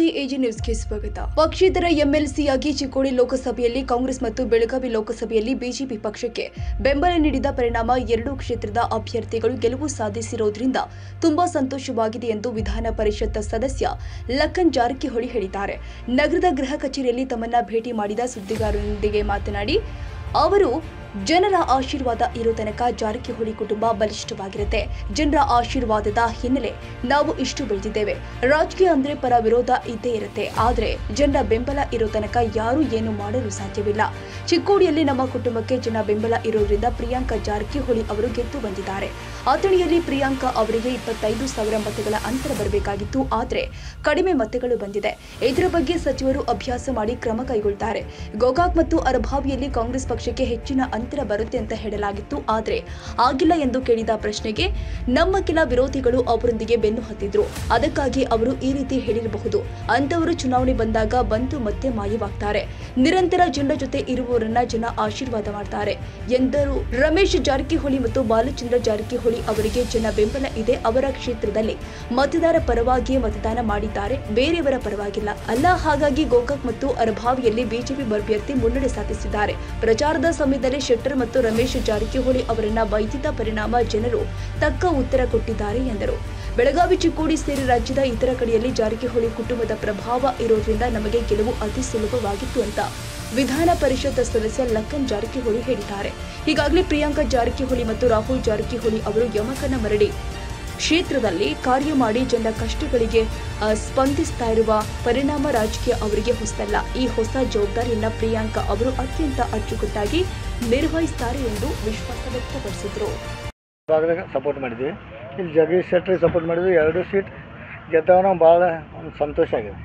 ನಮಸ್ತೆ, ಎಜಿ ನ್ಯೂಸ್ಗೆ ಸ್ವಾಗತ. ಪಕ್ಷೇತರ ಎಂಎಲ್ಸಿಯಾಗಿ ಚಿಕ್ಕೋಡಿ ಲೋಕಸಭೆಯಲ್ಲಿ ಕಾಂಗ್ರೆಸ್ ಮತ್ತು ಬೆಳಗಾವಿ ಲೋಕಸಭೆಯಲ್ಲಿ ಬಿಜೆಪಿ ಪಕ್ಷಕ್ಕೆ ಬೆಂಬಲ ನೀಡಿದ ಪರಿಣಾಮ ಎರಡೂ ಕ್ಷೇತ್ರದ ಅಭ್ಯರ್ಥಿಗಳು ಗೆಲುವು ಸಾಧಿಸಿರುವುದರಿಂದ ತುಂಬಾ ಸಂತೋಷವಾಗಿದೆ ಎಂದು ವಿಧಾನ ಪರಿಷತ್ ಸದಸ್ಯ ಲಖನ್ ಜಾರಕಿಹೊಳಿ ಹೇಳಿದ್ದಾರೆ. ನಗರದ ಗೃಹ ಕಚೇರಿಯಲ್ಲಿ ತಮ್ಮನ್ನ ಭೇಟಿ ಮಾಡಿದ ಸುದ್ದಿಗಾರರೊಂದಿಗೆ ಮಾತನಾಡಿ ಅವರು ಜನರ ಆಶೀರ್ವಾದ ಇರೋ ತನಕ ಜಾರಕಿಹೊಳಿ ಕುಟುಂಬ ಬಲಿಷ್ಠವಾಗಿರುತ್ತೆ. ಜನರ ಆಶೀರ್ವಾದದ ಹಿನ್ನೆಲೆ ನಾವು ಇಷ್ಟು ಬೆಳೆದಿದ್ದೇವೆ. ರಾಜಕೀಯ ಅಂದ್ರೆ ಪರ ವಿರೋಧ ಇದ್ದೇ ಇರುತ್ತೆ, ಆದ್ರೆ ಜನರ ಬೆಂಬಲ ಇರೋ ತನಕ ಯಾರು ಏನು ಮಾಡಲು ಸಾಧ್ಯವಿಲ್ಲ. ಚಿಕ್ಕೋಡಿಯಲ್ಲಿ ನಮ್ಮ ಕುಟುಂಬಕ್ಕೆ ಜನ ಬೆಂಬಲ ಇರೋದ್ರಿಂದ ಪ್ರಿಯಾಂಕಾ ಜಾರಕಿಹೊಳಿ ಅವರು ಗೆದ್ದು ಬಂದಿದ್ದಾರೆ. ಅಥಣಿಯಲ್ಲಿ ಪ್ರಿಯಾಂಕಾ ಅವರಿಗೆ 25,000 ಮತಗಳ ಅಂತರ ಬರಬೇಕಾಗಿತ್ತು, ಆದ್ರೆ ಕಡಿಮೆ ಮತಗಳು ಬಂದಿದೆ. ಇದರ ಬಗ್ಗೆ ಸಚಿವರು ಅಭ್ಯಾಸ ಮಾಡಿ ಕ್ರಮ ಕೈಗೊಳ್ಳುತ್ತಾರೆ. ಗೋಕಾಕ್ ಮತ್ತು ಅರಭಾವಿಯಲ್ಲಿ ಕಾಂಗ್ರೆಸ್ ಪಕ್ಷಕ್ಕೆ ಹೆಚ್ಚಿನ ಅಂತರ ಬರುತ್ತೆ ಅಂತ ಹೇಳಲಾಗಿತ್ತು, ಆದ್ರೆ ಆಗಿಲ್ಲ ಎಂದು ಕೇಳಿದ ಪ್ರಶ್ನೆಗೆ ನಮ್ಮ ಕೆಲ ವಿರೋಧಿಗಳು ಅವರೊಂದಿಗೆ ಬೆನ್ನು ಹತ್ತಿದ್ರು, ಅದಕ್ಕಾಗಿ ಅವರು ಈ ರೀತಿ ಹೇಳಿರಬಹುದು. ಅಂತವರು ಚುನಾವಣೆ ಬಂದಾಗ ಬಂದು ಮತ್ತೆ ಮಾಯವಾಗ್ತಾರೆ. ನಿರಂತರ ಜನರ ಜೊತೆ ಇರುವವರನ್ನ ಜನ ಆಶೀರ್ವಾದ ಮಾಡ್ತಾರೆ ಎಂದರು. ರಮೇಶ್ ಜಾರಕಿಹೊಳಿ ಮತ್ತು ಬಾಲಚಂದ್ರ ಜಾರಕಿಹೊಳಿ ಅವರಿಗೆ ಜನ ಬೆಂಬಲ ಇದೆ. ಅವರ ಕ್ಷೇತ್ರದಲ್ಲಿ ಮತದಾರ ಪರವಾಗಿಯೇ ಮತದಾನ ಮಾಡಿದ್ದಾರೆ, ಬೇರೆಯವರ ಪರವಾಗಿಲ್ಲ ಅಲ್ಲ. ಹಾಗಾಗಿ ಗೋಕಾಕ್ ಮತ್ತು ಅರಭಾವಿಯಲ್ಲಿ ಬಿಜೆಪಿ ಅಭ್ಯರ್ಥಿ ಮುನ್ನಡೆ ಸಾಧಿಸಿದ್ದಾರೆ. ಪ್ರಚಾರದ ಸಮಯದಲ್ಲಿ ಶೆಟ್ಟರ್ ಮತ್ತು ರಮೇಶ್ ಜಾರಕಿಹೊಳಿ ಅವರನ್ನ ಬೈದಿದ್ದ ಪರಿಣಾಮ ಜನರು ತಕ್ಕ ಉತ್ತರ ಕೊಟ್ಟಿದ್ದಾರೆ ಎಂದರು. ಬೆಳಗಾವಿ, ಚಿಕ್ಕೋಡಿ ಸೇರಿ ರಾಜ್ಯದ ಇತರ ಕಡೆಯಲ್ಲಿ ಜಾರಕಿಹೊಳಿ ಕುಟುಂಬದ ಪ್ರಭಾವ ಇರೋದ್ರಿಂದ ನಮಗೆ ಗೆಲುವು ಅತಿ ಸುಲಭವಾಗಿತ್ತು ಅಂತ ವಿಧಾನ ಪರಿಷತ್ ಸದಸ್ಯ ಲಖನ್ ಜಾರಕಿಹೊಳಿ ಹೇಳಿದ್ದಾರೆ. ಈಗಾಗಲೇ ಪ್ರಿಯಾಂಕಾ ಜಾರಕಿಹೊಳಿ ಮತ್ತು ರಾಹುಲ್ ಜಾರಕಿಹೊಳಿ ಅವರು ಯಮಕನಮರಡಿ ಕ್ಷೇತ್ರದಲ್ಲಿ ಕಾರ್ಯ ಮಾಡಿ ಜನರ ಕಷ್ಟಗಳಿಗೆ ಸ್ಪಂದಿಸ್ತಾ ಇರುವ ಪರಿಣಾಮ ರಾಜಕೀಯ ಅವರಿಗೆ ಹೊಸದಲ್ಲ. ಈ ಹೊಸ ಜವಾಬ್ದಾರಿಯನ್ನ ಪ್ರಿಯಾಂಕಾ ಅವರು ಅತ್ಯಂತ ಅಚ್ಚುಕಟ್ಟಾಗಿ ನಿರ್ವಹಿಸುತ್ತಾರೆ ಎಂದು ವಿಶ್ವಾಸ ವ್ಯಕ್ತಪಡಿಸಿದರು. ಸಪೋರ್ಟ್ ಮಾಡಿದ್ವಿ, ಇಲ್ಲಿ ಜಗದೀಶ್ ಶೆಟ್ಟರ್ ಸಪೋರ್ಟ್ ಮಾಡಿದ್ವಿ. 2 ಸೀಟ್ ಗೆದ್ದವನ ಭಾಳ ಸಂತೋಷ ಆಗಿದೆ.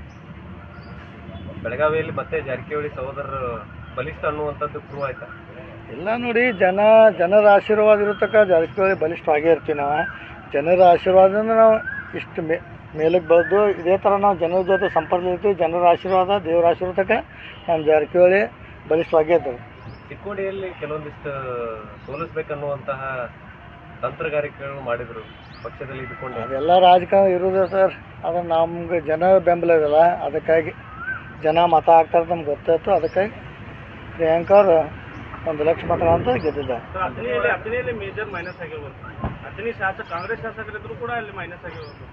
ಬೆಳಗಾವಿಯಲ್ಲಿ ಮತ್ತೆ ಜಾರಕಿಹೊಳಿ ಸಹೋದರರು ಬಲಿಷ್ಠ ಅನ್ನುವಂಥದ್ದು ಪ್ರೂವ್ ಆಯ್ತಾ? ಇಲ್ಲ ನೋಡಿ, ಜನರ ಆಶೀರ್ವಾದ ಇರೋ ತನಕ ಜಾರಕಿಹೊಳಿ ಬಲಿಷ್ಠವಾಗೇ ಇರ್ತೀವಿ. ನಾವು ಜನರ ಆಶೀರ್ವಾದದಿಂದ ನಾವು ಇಷ್ಟು ಮೇಲಕ್ಕೆ ಬಂದು ಇದೇ ಥರ ನಾವು ಜನರ ಜೊತೆ ಸಂಪರ್ಕ ಇರ್ತೀವಿ. ಜನರ ಆಶೀರ್ವಾದ, ದೇವರ ಆಶೀರ್ವಾದಕ್ಕೆ ನಮ್ಮ ಜಾರಕಿಹೊಳಿ ಬಲಿಷ್ಠವಾಗೇ ಇರ್ತದೆ. ಚಿಕ್ಕೋಡಿಯಲ್ಲಿ ಕೆಲವೊಂದಿಷ್ಟು ಸೋಲಿಸ್ಬೇಕನ್ನುವಂತಹ ತಂತ್ರಗಾರಿಕೆಗಳು ಮಾಡಿದರು ಪಕ್ಷದಲ್ಲಿ ಇದ್ದುಕೊಂಡು. ಅದೆಲ್ಲ ರಾಜಕಾರಣ ಇರೋದು ಸರ್, ಅದು ನಮ್ಗೆ ಜನ ಬೆಂಬಲ ಇದಲ್ಲ, ಅದಕ್ಕಾಗಿ ಜನ ಮತ ಹಾಕ್ತಾರೆ ನಮ್ಗೆ ಗೊತ್ತಾಯ್ತು. ಅದಕ್ಕಾಗಿ ಪ್ರಿಯಾಂಕಾ ಅವರು 1 ಲಕ್ಷ ಮತ ಅಂತ ಗೆದ್ದಿದ್ದಾರೆ. ಅಥಣಿಯಲ್ಲಿ ಮೇಜರ್ ಮೈನಸ್ ಆಗಿರ್ಬೋದು. ಅಥಣಿ ಕಾಂಗ್ರೆಸ್ ಶಾಸಕರಿದ್ರು ಕೂಡ ಅಲ್ಲಿ ಮೈನಸ್ ಆಗಿರ್ಬೋದು.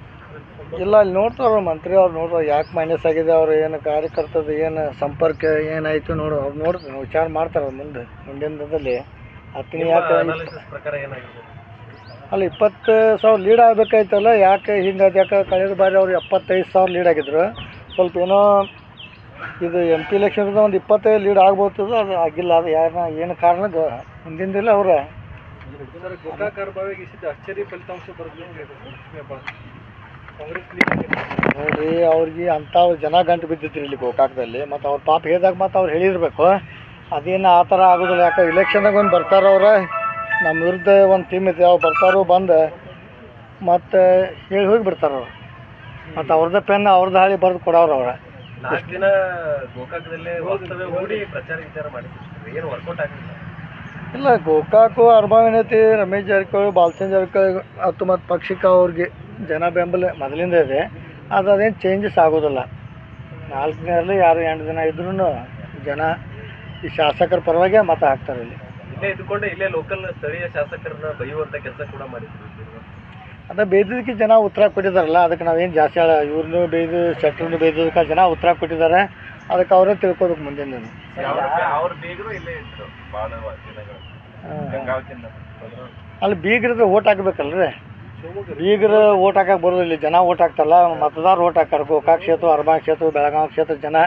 ಇಲ್ಲ, ಅಲ್ಲಿ ನೋಡ್ತಾರ ಮಂತ್ರಿ ಅವ್ರು ನೋಡ್ತಾರೆ ಯಾಕೆ ಮೈನಸ್ ಆಗಿದೆ, ಅವ್ರು ಏನು ಕಾರ್ಯಕರ್ತದ ಏನು ಸಂಪರ್ಕ ಏನಾಯಿತು ನೋಡು, ಅವ್ರು ನೋಡ್ತಾರೆ, ವಿಚಾರ ಮಾಡ್ತಾರೆ ಮುಂದಿನ ದಿನದಲ್ಲಿ. ಅಥಣಿ ಯಾಕೆ ಪ್ರಕಾರ ಏನಾಗಿರ್ಬೋದು? ಅಲ್ಲಿ 20,000 ಲೀಡ್ ಆಗಬೇಕಾಯ್ತಲ್ಲ, ಯಾಕೆ ಹಿಂಗಾದ? ಯಾಕೆ ಕಳೆದ ಬಾರಿ ಅವ್ರು 75,000 ಲೀಡ್ ಆಗಿದ್ರು. ಸ್ವಲ್ಪ ಏನೋ ಇದು MP ಎಲೆಕ್ಷನ್ದ ಒಂದು 25 ಲೀಡ್ ಆಗ್ಬೋದು, ಅದು ಆಗಿಲ್ಲ. ಅದು ಏನು ಕಾರಣ ಮುಂದಿನ ಅವ್ರ ಗೋಕಾಕ್ ಅರಭಾವಿಗೆ ಆಶ್ಚರ್ಯ ಫಲಿತಾಂಶ ನೋಡ್ರಿ, ಅವ್ರಿಗೆ ಅಂಥವ್ರು ಜನ ಗಂಟು ಬಿದ್ದಿದ್ರಿ ಇಲ್ಲಿ ಗೋಕಾಕದಲ್ಲಿ. ಮತ್ತು ಅವ್ರ ಪಾಪ ಹೇಳಿದಾಗ ಮತ್ತು ಅವ್ರು ಹೇಳಿರ್ಬೇಕು. ಅದೇನು ಆ ಥರ ಆಗೋದಿಲ್ಲ. ಯಾಕೆ ಇಲೆಕ್ಷನ್ದಾಗ ಒಂದು ಬರ್ತಾರ ಅವ್ರ, ನಮ್ಮ ವಿರುದ್ಧ ಒಂದು ಟೀಮ್ ಇದೆ, ಅವ್ರು ಬರ್ತಾರೋ ಬಂದು ಮತ್ತು ಹೇಳಿ ಹೋಗಿ ಬಿಡ್ತಾರೆ ಅವ್ರು. ಮತ್ತು ಅವ್ರದ್ದು ಪೆನ್ ಅವ್ರದ್ದು ಹಾಳಿ ಬರೆದು ಕೊಡೋರು ಅವ್ರ. ನಾಲ್ಕು ದಿನ ಗೋಕಾಕದಲ್ಲೇ ವಾಸ್ತವ್ಯ ಹೂಡಿ ಪ್ರಚಾರ ವಿಚಾರ ಮಾಡಿದ್ರು, ಏನು ವರ್ಕೌಟ್ ಆಗಲಿಲ್ಲ. ಇಲ್ಲ, ಗೋಕಾಕು ಅರಭಾವಿನೈತಿ. ರಮೇಶ್ ಜಾರಕಿಹೊಳಿ, ಬಾಲಚಂದ್ರ ಜಾರಕಿಹೊಳಿ ಮತ್ತು ಪಕ್ಷಕ್ಕೆ ಅವ್ರಿಗೆ ಜನ ಬೆಂಬಲ ಮೊದಲಿಂದ ಇದೆ. ಅದೇನು ಚೇಂಜಸ್ ಆಗೋದಿಲ್ಲ. 4 ದಿನದಲ್ಲಿ ಯಾರು 8 ದಿನ ಇದ್ರೂ ಜನ ಈ ಶಾಸಕರ ಪರವಾಗಿ ಮತ ಹಾಕ್ತಾರೆ. ಇಲ್ಲೇ ಇದ್ದುಕೊಂಡು ಇಲ್ಲೇ ಲೋಕಲ್ ಸ್ಥಳೀಯ ಶಾಸಕರನ್ನ ಬೈಯುವಂಥ ಕೆಲಸ ಕೂಡ ಮಾಡಿದ್ರು. ಅದ ಬೇಯ್ದಕ್ಕೆ ಜನ ಉತ್ತರ ಕೊಟ್ಟಿದ್ದಾರಲ್ಲ, ಅದಕ್ಕೆ ನಾವೇನು ಜಾಸ್ತಿ ಇವ್ರನ್ನೂ ಬೇಯ್ದು ಶೆಟ್ಟರ್ನು ಬೇಯ್ದಕ್ಕೆ ಜನ ಉತ್ತರ ಕೊಟ್ಟಿದ್ದಾರೆ. ಅದಕ್ಕೆ ಅವರೇ ತಿಳ್ಕೋಬೇಕು ಮುಂದಿನ. ಅವ್ರ ಬೀಗರು ಇಲ್ಲೇ ಇದ್ರು ಭಾಳ ದಿನಗಳು. ಅಲ್ಲಿ ಬೀಗರದ್ದು ಓಟ್ ಹಾಕ್ಬೇಕಲ್ರಿ. ಬೀಗರು ಓಟ್ ಹಾಕಕ್ಕೆ ಬರೋದಿಲ್ಲ, ಜನ ಓಟ್ ಹಾಕ್ತಾರಲ್ಲ, ಮತದಾರ ಓಟ್ ಹಾಕ್ತಾರೆ. ಗೋಕಾಕ್ ಕ್ಷೇತ್ರ, ಅರಭಾವಿ ಕ್ಷೇತ್ರ, ಬೆಳಗಾವಿ ಕ್ಷೇತ್ರ ಜನ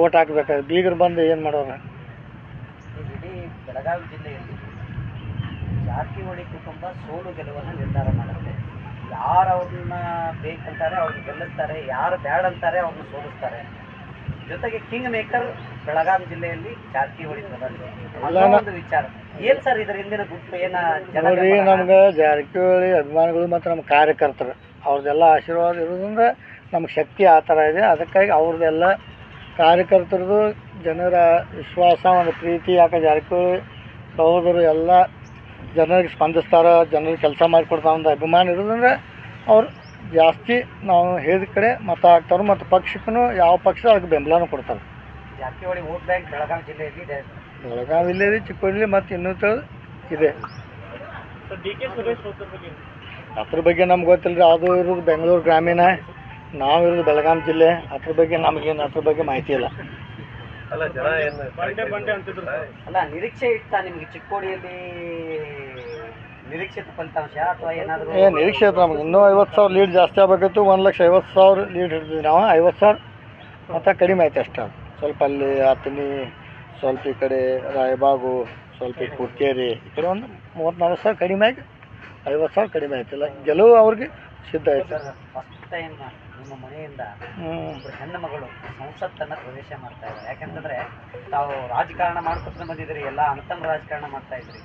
ಓಟ್ ಹಾಕ್ಬೇಕಾದ್ರೆ ಬೀಗರು ಬಂದು ಏನು ಮಾಡೋರು? ಇಡೀ ಬೆಳಗಾವಿ ಜಿಲ್ಲೆಯಲ್ಲಿ ಜಾರಕಿಹೊಳಿ ಕುಟುಂಬ ಸೋಲು ಗೆಲುವನ್ನು ನಿರ್ಧಾರ ಮಾಡುತ್ತೆ. ಯಾರು ಅವ್ರನ್ನ ಬೇಕಂತಾರೆ ಅವ್ರನ್ನ ಗೆಲ್ಲಿಸ್ತಾರೆ, ಯಾರು ಬ್ಯಾಡ್ ಅಂತಾರೆ ಅವ್ರನ್ನ ಸೋಲಿಸ್ತಾರೆ. ಜೊತೆಗೆ ಕಿಂಗ್ ಮೇಕರ್ ಬೆಳಗಾವಿ ಜಿಲ್ಲೆಯಲ್ಲಿ ಜಾರಕಿಹೊಳಿ ಒಂದು ವಿಚಾರ ಏನ್ ಸರ್ ಇದರ ಹಿಂದಿನ ಗುಟ್ಟು ಏನ? ನೋಡ್ರಿ, ನಮ್ಗೆ ಜಾರಕಿಹೊಳಿ ಅಭಿಮಾನಿಗಳು ಮತ್ತು ನಮ್ಮ ಕಾರ್ಯಕರ್ತರು ಅವ್ರದ್ದೆಲ್ಲ ಆಶೀರ್ವಾದ ಇರೋದ್ರಿಂದ ನಮ್ಗೆ ಶಕ್ತಿ ಆ ಥರ ಇದೆ. ಅದಕ್ಕಾಗಿ ಅವ್ರದ್ದೆಲ್ಲ ಕಾರ್ಯಕರ್ತರದು ಜನರ ವಿಶ್ವಾಸ, ಒಂದು ಪ್ರೀತಿ. ಯಾಕೆ ಜಾರಕಿಹೊಳಿ ಸಹೋದರು ಎಲ್ಲ ಜನರಿಗೆ ಸ್ಪಂದಿಸ್ತಾರೆ, ಜನರಿಗೆ ಕೆಲಸ ಮಾಡಿಕೊಡ್ತಾ ಒಂದು ಅಭಿಮಾನ ಇರೋದಂದ್ರೆ ಅವ್ರು ಜಾಸ್ತಿ ನಾವು ಹೇಳಿದ ಕಡೆ ಮತ ಹಾಕ್ತಾರೆ ಮತ್ತು ಪಕ್ಷಕ್ಕೂ ಯಾವ ಪಕ್ಷ ಅದಕ್ಕೆ ಬೆಂಬಲನೂ ಕೊಡ್ತಾರೆ. ಜಾರಕಿಹೊಳಿ ವೋಟ್ ಬ್ಯಾಂಕ್ ಬೆಳಗಾವಿ ಜಿಲ್ಲೆಯಲ್ಲಿ ಇದೆ. ಬೆಳಗಾವಿ ಇಲ್ಲೇ ಚಿಕ್ಕೋಡಿ ಮತ್ತು ಇನ್ನೂ ಇದೆ. ಡಿ ಕೆ ಸುರೇಶ್ ಹೋಗ್ತಾರ ಬಗ್ಗೆ ಅದ್ರ ಬಗ್ಗೆ ನಮ್ಗೆ ಗೊತ್ತಿಲ್ಲ ರೀ. ಅದು ಇರೋದು ಬೆಂಗಳೂರು ಗ್ರಾಮೀಣ, ನಾವು ಇರೋದು ಬೆಳಗಾವಿ ಜಿಲ್ಲೆ. ಅದ್ರ ಬಗ್ಗೆ ನಮಗೇನು ಅದ್ರ ಬಗ್ಗೆ ಮಾಹಿತಿ ಇಲ್ಲ. ಅಲ್ಲ ಜನ ಏನು ಬಂಡೆ ಅಂತಿದ್ರು. ಅಲ್ಲ ನಿರೀಕ್ಷೆ ಇಟ್ಟ ನಿಮ್ಗೆ ಚಿಕ್ಕೋಡಿಯಲ್ಲಿ ನಿರೀಕ್ಷಿತ ಫಲಿತಾಂಶ ಅಥವಾ ಏನಾದರೂ? ನಿರೀಕ್ಷೆ ಐತೆ ನಮ್ಗೆ. ಇನ್ನೂ 50,000 ಲೀಡ್ ಜಾಸ್ತಿ ಆಗಬೇಕಿತ್ತು. 1,50,000 ಲೀಡ್ ಹಿಡಿದ್ವಿ ನಾವು. 50,000 ಮತ್ತು ಕಡಿಮೆ ಐತೆ ಅಷ್ಟೇ. ಸ್ವಲ್ಪ ಅಲ್ಲಿ ಅತನಿ, ಸ್ವಲ್ಪ ಈ ಕಡೆ ರಾಯಬಾಗು, ಸ್ವಲ್ಪ ಈ ಕುರ್ಕೇರಿ, ಈ ಕಡೆ ಒಂದು 30,000-40,000 ಕಡಿಮೆ ಆಗಿ 50,000 ಕಡಿಮೆ ಆಯ್ತಿಲ್ಲ. ಗೆಲುವು ಅವ್ರಿಗೆ ಸಿದ್ಧ ಆಯ್ತು. ಫಸ್ಟ್ ಟೈಮ್ ನಿಮ್ಮ ಮನೆಯಿಂದ ಒಬ್ಬರು ಹೆಣ್ಣು ಮಗಳು ಸಂಸತ್ತನ್ನು ಪ್ರವೇಶ ಮಾಡ್ತಾ ಇದ್ದಾರೆ. ಯಾಕಂತಂದ್ರೆ ತಾವು ರಾಜಕಾರಣ ಮಾಡ್ಕೊತ ಬಂದಿದ್ರಿ, ಎಲ್ಲ ಅನುತ್ತಮ ರಾಜಕಾರಣ ಮಾಡ್ತಾ ಇದ್ರಿ.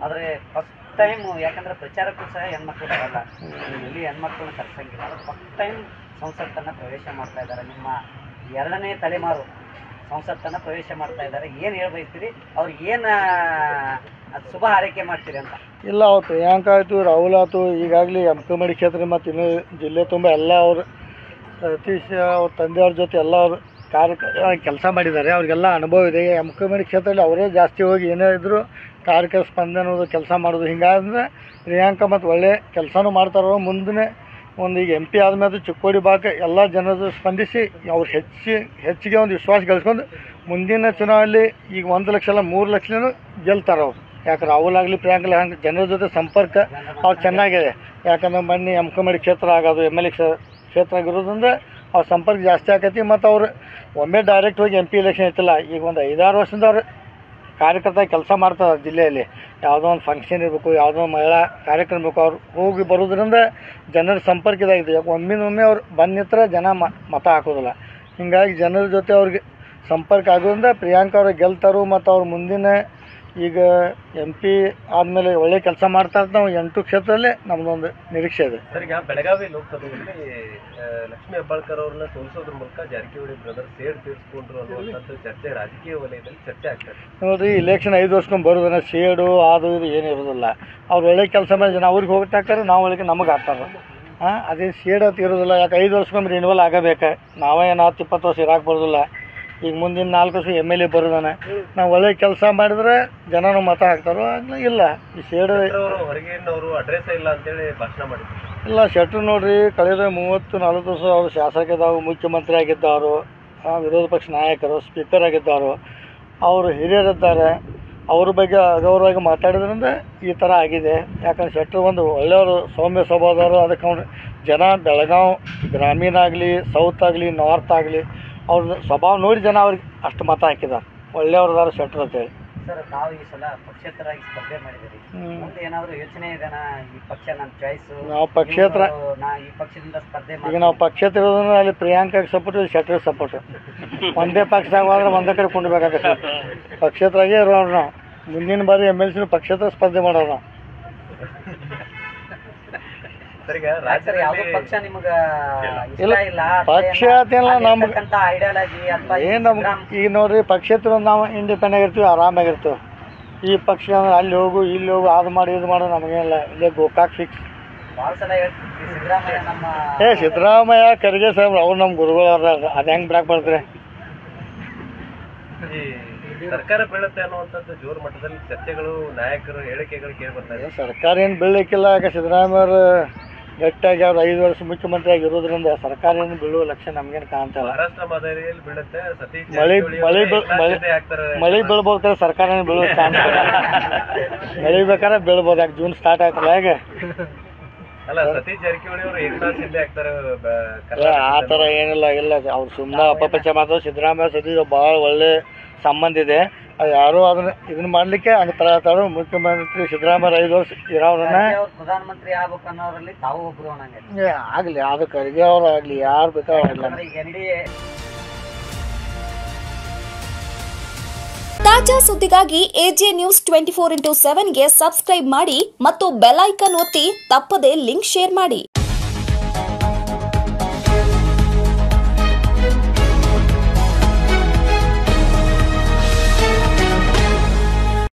ಆದರೆ ಫಸ್ಟ್ ಟೈಮ್, ಯಾಕಂದ್ರೆ ಪ್ರಚಾರಕ್ಕೂ ಸಹ ಹೆಣ್ಮಕ್ಳು ಬರಲ್ಲ, ಇಲ್ಲಿ ಹೆಣ್ಮಕ್ಳನ್ನ ಕರ್ಸಂಗಿಲ್ಲ. ಅದು ಫಸ್ಟ್ ಟೈಮ್ ಸಂಸತ್ತನ್ನು ಪ್ರವೇಶ ಮಾಡ್ತಾ ಇದ್ದಾರೆ. ನಿಮ್ಮ 2ನೇ ತಲೆಮಾರು ಸಂಸತ್ತನ್ನು ಪ್ರವೇಶ ಮಾಡ್ತಾ ಇದ್ದಾರೆ. ಏನು ಹೇಳ್ಬಯಸ್ತೀರಿ ಅವ್ರಿಗೆ? ಏನು ಶುಭ ಹಾರೈಕೆ ಮಾಡ್ತೀರಿ ಅಂತ? ಇಲ್ಲ, ಅವ್ರು ಪ್ರಿಯಾಂಕಾ ಆಯಿತು, ರಾಹುಲ್ ಆಯ್ತು, ಈಗಾಗಲೇ ಅಂಕಮಡಿ ಕ್ಷೇತ್ರ ಮತ್ತು ಇನ್ನೂ ಜಿಲ್ಲೆ ತುಂಬ ಎಲ್ಲ ಅವರು ಸತೀಶ್ ಅವ್ರ ತಂದೆಯವ್ರ ಜೊತೆ ಎಲ್ಲ ಅವರು ಕೆಲಸ ಮಾಡಿದ್ದಾರೆ. ಅವ್ರಿಗೆಲ್ಲ ಅನುಭವ ಇದೆ. ಅಂಕಮಡಿ ಕ್ಷೇತ್ರದಲ್ಲಿ ಅವರೇ ಜಾಸ್ತಿ ಹೋಗಿ ಏನೇ ಇದ್ದರೂ ಕಾರ್ಯಕರ್ತ ಸ್ಪಂದನೆ ಅನ್ನೋದು ಕೆಲಸ ಮಾಡೋದು. ಹಿಂಗಾದ್ರೆ ಪ್ರಿಯಾಂಕಾ ಮತ್ತು ಒಳ್ಳೆ ಕೆಲಸನೂ ಮಾಡ್ತಾರೋ. ಮುಂದೆ ಒಂದು ಈಗ MP ಆದಮೇಲೆ ಚಿಕ್ಕೋಡಿ ಭಾಗ ಎಲ್ಲ ಜನರು ಸ್ಪಂದಿಸಿ ಅವ್ರು ಹೆಚ್ಚಿಗೆ ಒಂದು ವಿಶ್ವಾಸ ಗಳಿಸ್ಕೊಂಡು ಮುಂದಿನ ಚುನಾವಣೆಯಲ್ಲಿ ಈಗ 1 ಲಕ್ಷ ಅಲ್ಲ 3 ಲಕ್ಷನೂ ಗೆಲ್ತಾರೆ ಅವ್ರು. ಯಾಕೆ ರಾಹುಲ್ ಆಗಲಿ ಪ್ರಿಯಾಂಕಾ ಹಂಗೆ ಜನರ ಜೊತೆ ಸಂಪರ್ಕ ಅವ್ರು ಚೆನ್ನಾಗಿದೆ. ಯಾಕಂದ್ರೆ ಮೊನ್ನೆ ಅಂಕಮಡಿ ಕ್ಷೇತ್ರ ಆಗೋದು MLA ಕ್ಷೇತ್ರ ಆಗಿರೋದ್ರಿಂದ ಅವ್ರ ಸಂಪರ್ಕ ಜಾಸ್ತಿ ಆಕೈತಿ. ಮತ್ತು ಅವ್ರು ಒಮ್ಮೆ ಡೈರೆಕ್ಟ್ ಹೋಗಿ MP ಎಲೆಕ್ಷನ್ ಐತಿಲ್ಲ, ಈಗ ಒಂದು 5-6 ವರ್ಷದಿಂದ ಅವ್ರು ಕಾರ್ಯಕರ್ತ ಕೆಲಸ ಮಾಡ್ತಾರೆ ಜಿಲ್ಲೆಯಲ್ಲಿ. ಯಾವುದೋ ಒಂದು ಫಂಕ್ಷನ್ ಇರಬೇಕು, ಯಾವುದೋ ಒಂದು ಮಹಿಳಾ ಕಾರ್ಯಕ್ರಮ ಬೇಕು, ಅವ್ರು ಹೋಗಿ ಬರೋದ್ರಿಂದ ಜನರ ಸಂಪರ್ಕ ಇದಾಗಿದೆ. ಯಾಕೆ ಒಮ್ಮೆ ಅವ್ರು ಬಂದಿತ್ರ ಜನ ಮತ ಹಾಕೋದಿಲ್ಲ. ಹೀಗಾಗಿ ಜನರ ಜೊತೆ ಅವ್ರಿಗೆ ಸಂಪರ್ಕ ಆಗೋದ್ರಿಂದ ಪ್ರಿಯಾಂಕಾ ಅವ್ರಿಗೆ ಗೆಲ್ತಾರು. ಮತ್ತು ಅವ್ರು ಮುಂದಿನ ಈಗ MP ಆದಮೇಲೆ ಒಳ್ಳೆ ಕೆಲಸ ಮಾಡ್ತಾ ಇರ್ತಾರೆ. ನಾವು 8 ಕ್ಷೇತ್ರದಲ್ಲೇ ನಮ್ಮದೊಂದು ನಿರೀಕ್ಷೆ ಇದೆ. ಸರ್, ಈಗ ಬೆಳಗಾವಿ ಲೋಕಸಭೆಯಲ್ಲಿ ಲಕ್ಷ್ಮೀ ಹೆಬ್ಬಾಳ್ಕರ್ ಅವ್ರನ್ನ ಸೋಲಿಸೋದ್ರ ಮೂಲಕ ಜಾರಕಿಹೊಳಿ ಬ್ರದರ್ ಸೇಡ್ ತೀರಿಸ್ಕೊಂಡ್ರು ಅನ್ನುವಂಥದ್ದು ಚರ್ಚೆ ರಾಜಕೀಯ ವಲಯದಲ್ಲಿ ಚರ್ಚೆ ಆಗ್ತದೆ. ನೋಡಿರಿ, ಇಲೆಕ್ಷನ್ 5 ವರ್ಷಕ್ಕೊಮ್ಮೆ ಬರೋದನ್ನ ಸೇಡು ಅದು ಇದು ಏನೂ ಇರೋದಿಲ್ಲ. ಅವ್ರು ಒಳ್ಳೆ ಕೆಲಸ ಮಾಡಿ ಜನ ಅವ್ರಿಗೆ ಹೋಗ್ತಾ ಹಾಕ್ತಾರೆ, ನಾವು ಒಳಗೆ ನಮಗೆ ಹಾಕ್ತಾರೆ. ಅದೇ ಸೇಡ್ ಅಂತ ಇರೋದಿಲ್ಲ. ಯಾಕೆ 5 ವರ್ಷಕ್ಕೊಮ್ಮೆ ರಿನ್ಯೂವಲ್ ಆಗಬೇಕು. ನಾವೇ 10-20 ವರ್ಷ ಇರಾಕ್ ಬರೋದಿಲ್ಲ. ಈಗ ಮುಂದಿನ 4 ವರ್ಷ MLA ಬರೋದಾನೆ. ನಾವು ಒಳ್ಳೆ ಕೆಲಸ ಮಾಡಿದ್ರೆ ಜನನು ಮತ ಹಾಕ್ತಾರೋ. ಇಲ್ಲ ಈ ಸೇಡು ಹೊರಗಿನವರು ಅಡ್ರೆಸ್ ಇಲ್ಲ ಅಂತೇಳಿ ಭಾಷಣ ಮಾಡಿದ್ರು. ಇಲ್ಲ, ಶೆಟ್ರು ನೋಡ್ರಿ, ಕಳೆದ 30-40 ವರ್ಷ ಅವರು ಶಾಸಕರಿದ್ದಾವೆ, ಮುಖ್ಯಮಂತ್ರಿ ಆಗಿದ್ದವರು, ವಿರೋಧ ಪಕ್ಷ ನಾಯಕರು, ಸ್ಪೀಕರ್ ಆಗಿದ್ದವರು, ಅವರು ಹಿರಿಯರಿದ್ದಾರೆ. ಅವ್ರ ಬಗ್ಗೆ ಅಗೌರವಾಗಿ ಮಾತಾಡಿದ್ರಿಂದ ಈ ಥರ ಆಗಿದೆ. ಯಾಕಂದ್ರೆ ಶೆಟ್ರು ಒಂದು ಒಳ್ಳೆಯವರು, ಸೌಮ್ಯ ಸ್ವಭಾವದವರು. ಅದಕ್ಕೆ ಅವ್ರು ಜನ ಬೆಳಗಾವಿ ಗ್ರಾಮೀಣ ಆಗಲಿ, ಸೌತ್ ಆಗಲಿ, ನಾರ್ತ್ ಆಗಲಿ ಅವ್ರ ಸ್ವಭಾವ ನೋಡಿ ಜನ ಅವ್ರಿಗೆ ಅಷ್ಟು ಮತ ಹಾಕಿದ್ದಾರೆ. ಒಳ್ಳೆಯವ್ರದಾರ ಶೆಟ್ರು ಅಂತೇಳಿ. ಸರ್, ತಾವು ಈ ಸಲ ಪಕ್ಷೇತರಾಗಿ ಸ್ಪರ್ಧೆ ಮಾಡಿದಿರಿ. ಮುಂದೆ ಏನಾದರೂ ಯೋಚನೆ ಇದೆನಾ? ಈ ಪಕ್ಷ ನನ್ನ ಚಾಯ್ಸ್, ನಾವು ಪಕ್ಷೇತರ, ಈ ಪಕ್ಷದಿಂದ ಸ್ಪರ್ಧೆ ಈಗ ನಾವು ಪಕ್ಷೇತರ ಇರೋದ್ರಿಂದ ಅಲ್ಲಿ ಪ್ರಿಯಾಂಕಾಗೆ ಸಪೋರ್ಟ್, ಇಲ್ಲಿ ಶೆಟ್ರಿಗೆ ಸಪೋರ್ಟ್. ಒಂದೇ ಪಕ್ಷದಾಗ ಹೋದ್ರೆ ಒಂದೇ ಕಡೆ ಕುಂಡ್ಬೇಕಾಗತ್ತೆ. ಪಕ್ಷೇತರಾಗೇ ಇರೋರು ನಾವು. ಮುಂದಿನ ಬಾರಿ MLC ಪಕ್ಷೇತರ ಸ್ಪರ್ಧೆ ಮಾಡೋರು ನಾವು. ಪಕ್ಷ ನಿಮ್ಗೆ ಇಲ್ಲ, ಪಕ್ಷ ಅಂತೆಲ್ಲ ನಮ್ಗೆ ಐಡಿಯಾಲಜಿ ಅಥವಾ ಏನು ನಮ್ಗೆ ಈಗ ನೋಡ್ರಿ, ಪಕ್ಷೇತರ ನಾವು ಇಂಡಿಪೆಂಡೆಂಟ್ ಆಗಿರ್ತೀವಿ, ಆರಾಮಾಗಿರ್ತೀವಿ. ಈ ಪಕ್ಷ ಅಂದ್ರೆ ಅಲ್ಲಿ ಹೋಗು ಇಲ್ಲಿ ಹೋಗು ಅದು ಮಾಡಿ ಇದು ಮಾಡೋ ನಮಗೇನಿಲ್ಲ. ಇಲ್ಲೇ ಗೋಕಾಕ್ ಫಿಕ್ಸ್. ಭಾಳ ಸಲ ಹೇಳ್ತೀವಿ ಸಿದ್ದರಾಮಯ್ಯ ನಮ್ಮ ಸಿದ್ದರಾಮಯ್ಯ ಖರ್ಗೆ ಸಾಹೇಬ್ರು ಅವ್ರು ನಮ್ಮ ಗುರುಗಳು ಅವ್ರ. ಅದು ಹೆಂಗೆ ಬಿಡಾಕ್ ಬರ್ತಾರೆ? ಸರ್ಕಾರ ಬೀಳುತ್ತೆ ಅನ್ನುವಂಥದ್ದು ಜೋರು ಮಟ್ಟದಲ್ಲಿ ಚರ್ಚೆಗಳು, ನಾಯಕರು ಹೇಳಿಕೆಗಳು ಕೇಳಿ ಬರ್ತಾ ಇದೆ. ಸರ್ಕಾರ ಏನು ಬೀಳಲಿಕ್ಕಿಲ್ಲ. ಯಾಕೆ ಸಿದ್ದರಾಮಯ್ಯವ್ರು ಗಟ್ಟಿಯಾಗಿ ಅವ್ರು 5 ವರ್ಷ ಮುಖ್ಯಮಂತ್ರಿ ಆಗಿರೋದ್ರಿಂದ ಸರ್ಕಾರ ಏನು ಬೀಳುವ ಲಕ್ಷಣ ನಮ್ಗೇನು ಕಾಣ್ತಲ್ಲ. ಮಹಾರಾಷ್ಟ್ರ ಮಾದರಿಯಲ್ಲಿ ಬೀಳುತ್ತೆ. ಸತೀಶ್ ಮಳೆ ಬೀಳ್ಬೋದು, ಸರ್ಕಾರ ಏನು ಬೀಳೋದು ಕಾಣ್ತಲ್ಲ. ಮಳೆ ಬೇಕಾದ್ರೆ ಬೀಳ್ಬೋದು. ಯಾಕೆ ಜೂನ್ ಸ್ಟಾರ್ಟ್ ಆಯ್ತಲ್ಲ ಹೇಗೆ? ಅಲ್ಲ, ಸತೀಶ್ ಜಾರಕಿಹೊಳಿ ಅವರು ಏಕನಾಥ್ ಶಿಂದೆ ಆಗ್ತಾರೆ. ಆ ಥರ ಏನಿಲ್ಲ. ಇಲ್ಲ, ಅವ್ರು ಸುಮ್ಮನೆ ಅಪಪರಿಚಯ ಮಾತ್ರ. ಸಿದ್ದರಾಮಯ್ಯ ಸತೀಶ್ ಭಾಳ ಒಳ್ಳೆ ಸಂಬಂಧ ಇದೆ. ಅದು ಯಾರು ಇದನ್ನ ಮಾಡ್ಲಿಕ್ಕೆ ಹಂಗೆ ತರ ಮುಖ್ಯಮಂತ್ರಿ ಸಿದ್ದರಾಮಯ್ಯ 5 ವರ್ಷ ಇರೋರನ್ನ ಪ್ರಧಾನಮಂತ್ರಿ ಆಗ್ಬೇಕು ಅನ್ನೋರಲ್ಲಿ ತಾವು ಒಬ್ರು ಆಗ್ಲಿ, ಅದು ಖರ್ಗೆ ಅವ್ರು ಆಗ್ಲಿ, ಯಾರು ಬೇಕಾಗಿಲ್ಲ. ತಾಜಾ ಸುದ್ದಿಗಾಗಿ AJ News 24x7ಗೆ ಸಬ್ಸ್ಕ್ರೈಬ್ ಮಾಡಿ ಮತ್ತು ಬೆಲ್ ಐಕಾನ್ ಒತ್ತಿ ತಪ್ಪದೇ ಲಿಂಕ್ ಶೇರ್ ಮಾಡಿ.